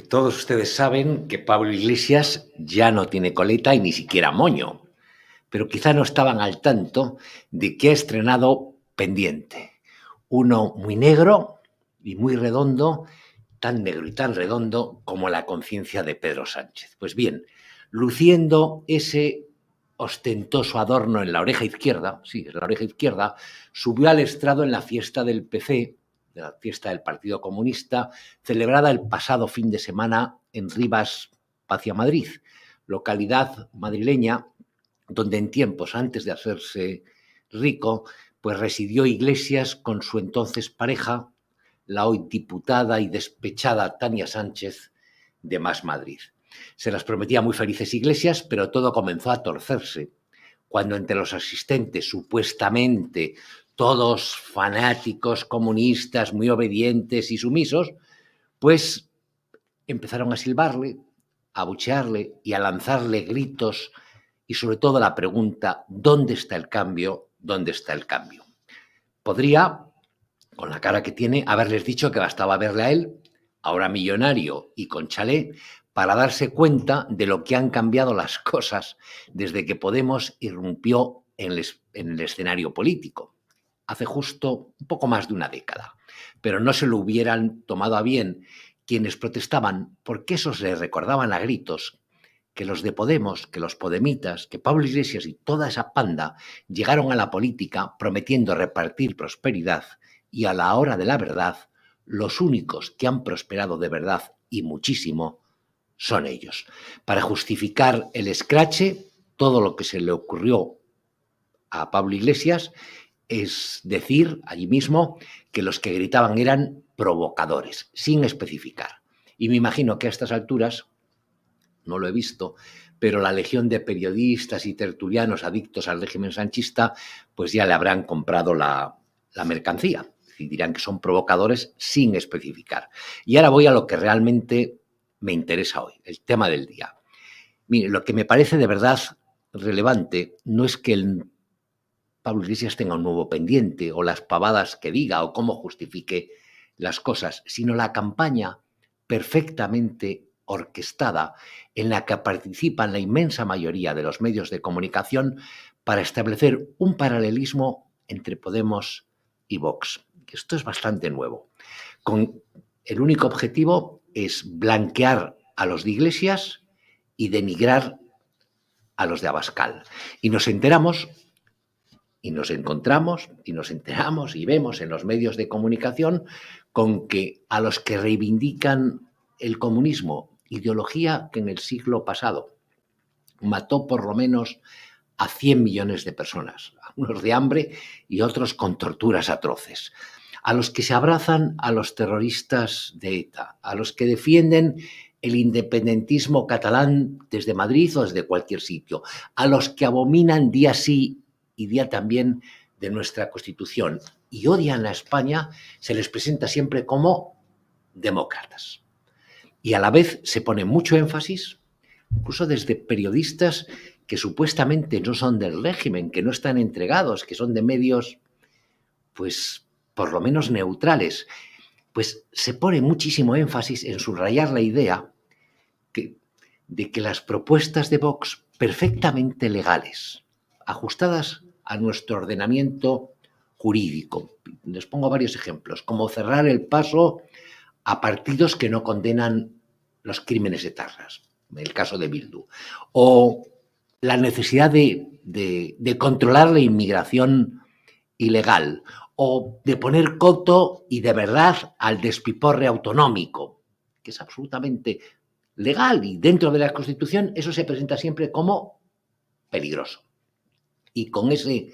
Todos ustedes saben que Pablo Iglesias ya no tiene coleta y ni siquiera moño, pero quizá no estaban al tanto de que ha estrenado Pendiente, uno muy negro y muy redondo, tan negro y tan redondo como la conciencia de Pedro Sánchez. Pues bien, luciendo ese ostentoso adorno en la oreja izquierda, sí, en la oreja izquierda, subió al estrado en la fiesta del PC, de la fiesta del Partido Comunista, celebrada el pasado fin de semana en Rivas, hacia Madrid, localidad madrileña donde en tiempos antes de hacerse rico, pues residió Iglesias con su entonces pareja, la hoy diputada y despechada Tania Sánchez de Más Madrid. Se las prometía muy felices Iglesias, pero todo comenzó a torcerse cuando entre los asistentes, supuestamente todos fanáticos comunistas, muy obedientes y sumisos, pues empezaron a silbarle, a abuchearle y a lanzarle gritos y sobre todo la pregunta, ¿dónde está el cambio? ¿Dónde está el cambio? Podría, con la cara que tiene, haberles dicho que bastaba verle a él, ahora millonario y con chalet, para darse cuenta de lo que han cambiado las cosas desde que Podemos irrumpió en el escenario político, hace justo un poco más de una década. Pero no se lo hubieran tomado a bien quienes protestaban porque esos les recordaban a gritos que los de Podemos, que los podemitas, que Pablo Iglesias y toda esa panda llegaron a la política prometiendo repartir prosperidad y a la hora de la verdad, los únicos que han prosperado de verdad y muchísimo son ellos. Para justificar el escrache, todo lo que se le ocurrió a Pablo Iglesias es decir, allí mismo, que los que gritaban eran provocadores, sin especificar. Y me imagino que a estas alturas, no lo he visto, pero la legión de periodistas y tertulianos adictos al régimen sanchista, pues ya le habrán comprado la mercancía. Y dirán que son provocadores sin especificar. Y ahora voy a lo que realmente me interesa hoy, el tema del día. Mire, lo que me parece de verdad relevante no es que el Pablo Iglesias tenga un nuevo pendiente o las pavadas que diga o cómo justifique las cosas, sino la campaña perfectamente orquestada en la que participan la inmensa mayoría de los medios de comunicación para establecer un paralelismo entre Podemos y Vox. Esto es bastante nuevo. Con el único objetivo es blanquear a los de Iglesias y denigrar a los de Abascal. Y nos enteramos y nos encontramos y nos enteramos y vemos en los medios de comunicación con que a los que reivindican el comunismo, ideología que en el siglo pasado mató por lo menos a 100 millones de personas, unos de hambre y otros con torturas atroces, a los que se abrazan a los terroristas de ETA, a los que defienden el independentismo catalán desde Madrid o desde cualquier sitio, a los que abominan día sí y día también de nuestra Constitución y odian a España, se les presenta siempre como demócratas. Y a la vez se pone mucho énfasis, incluso desde periodistas que supuestamente no son del régimen, que no están entregados, que son de medios, pues, por lo menos neutrales, pues se pone muchísimo énfasis en subrayar la idea de que las propuestas de Vox, perfectamente legales, ajustadas a nuestro ordenamiento jurídico. Les pongo varios ejemplos, como cerrar el paso a partidos que no condenan los crímenes etarras, el caso de Bildu, o la necesidad de controlar la inmigración ilegal, o de poner coto y de verdad al despiporre autonómico, que es absolutamente legal y dentro de la Constitución, eso se presenta siempre como peligroso. Y con ese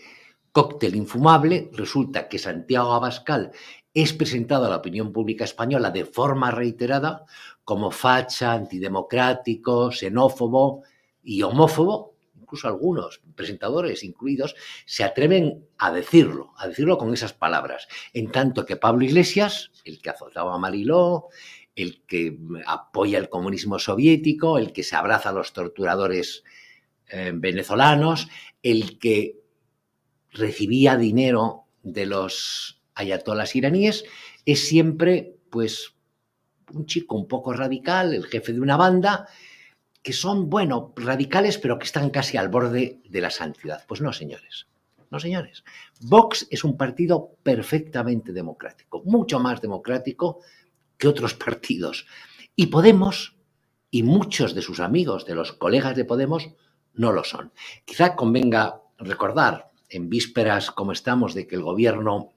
cóctel infumable resulta que Santiago Abascal es presentado a la opinión pública española de forma reiterada como facha, antidemocrático, xenófobo y homófobo. Incluso algunos presentadores incluidos se atreven a decirlo con esas palabras. En tanto que Pablo Iglesias, el que azotaba a Mariló, el que apoya el comunismo soviético, el que se abraza a los torturadores venezolanos, el que recibía dinero de los ayatolás iraníes, es siempre, pues, un chico un poco radical, el jefe de una banda, que son, bueno, radicales, pero que están casi al borde de la santidad. Pues no, señores. No, señores. Vox es un partido perfectamente democrático, mucho más democrático que otros partidos. Y Podemos, y muchos de sus amigos, de los colegas de Podemos, no lo son. Quizá convenga recordar, en vísperas como estamos de que el gobierno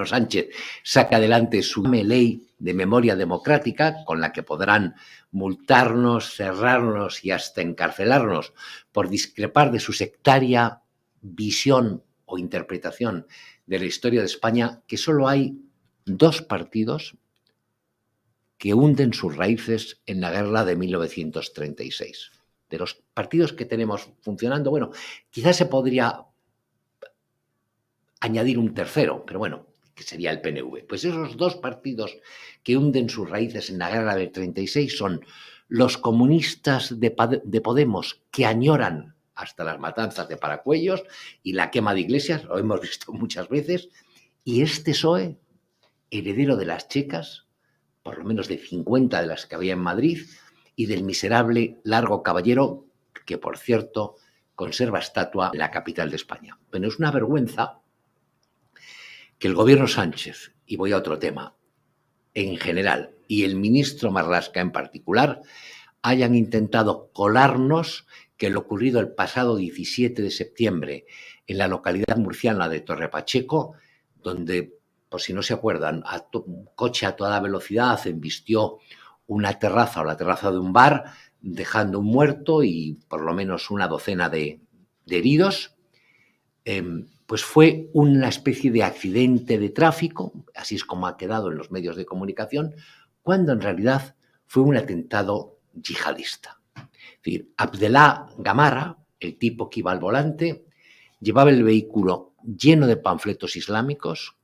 Sánchez saque adelante su ley de memoria democrática, con la que podrán multarnos, cerrarnos y hasta encarcelarnos por discrepar de su sectaria visión o interpretación de la historia de España, que solo hay dos partidos que hunden sus raíces en la guerra de 1936. De los partidos que tenemos funcionando, bueno, quizás se podría añadir un tercero, pero bueno, que sería el PNV. Pues esos dos partidos que hunden sus raíces en la guerra del 36 son los comunistas de Podemos, que añoran hasta las matanzas de Paracuellos y la quema de iglesias, lo hemos visto muchas veces, y este PSOE, heredero de las checas, por lo menos de 50 de las que había en Madrid, y del miserable Largo Caballero, que por cierto conserva estatua en la capital de España. Pero es una vergüenza que el gobierno Sánchez, y voy a otro tema, en general, y el ministro Marlaska en particular, hayan intentado colarnos que lo ocurrido el pasado 17 de septiembre en la localidad murciana de Torrepacheco, donde, por si no se acuerdan, un coche a toda velocidad embistió una terraza o la terraza de un bar, dejando un muerto y por lo menos una docena de heridos, pues fue una especie de accidente de tráfico, así es como ha quedado en los medios de comunicación, cuando en realidad fue un atentado yihadista. Es decir, Abdelá Gamarra, el tipo que iba al volante, llevaba el vehículo lleno de panfletos islámicos,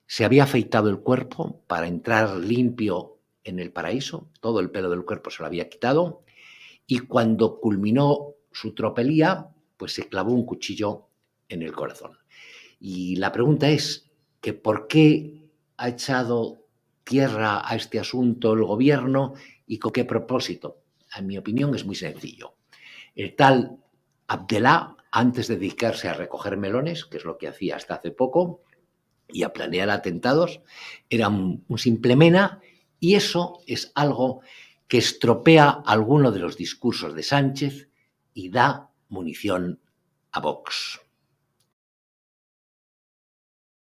se había afeitado el cuerpo para entrar limpio en el paraíso, todo el pelo del cuerpo se lo había quitado, y cuando culminó su tropelía, pues se clavó un cuchillo en el corazón. Y la pregunta es que ¿por qué ha echado tierra a este asunto el gobierno y con qué propósito? En mi opinión es muy sencillo. El tal Abdelá, antes de dedicarse a recoger melones, que es lo que hacía hasta hace poco, y a planear atentados, era un simple mena, y eso es algo que estropea alguno de los discursos de Sánchez y da munición a Vox.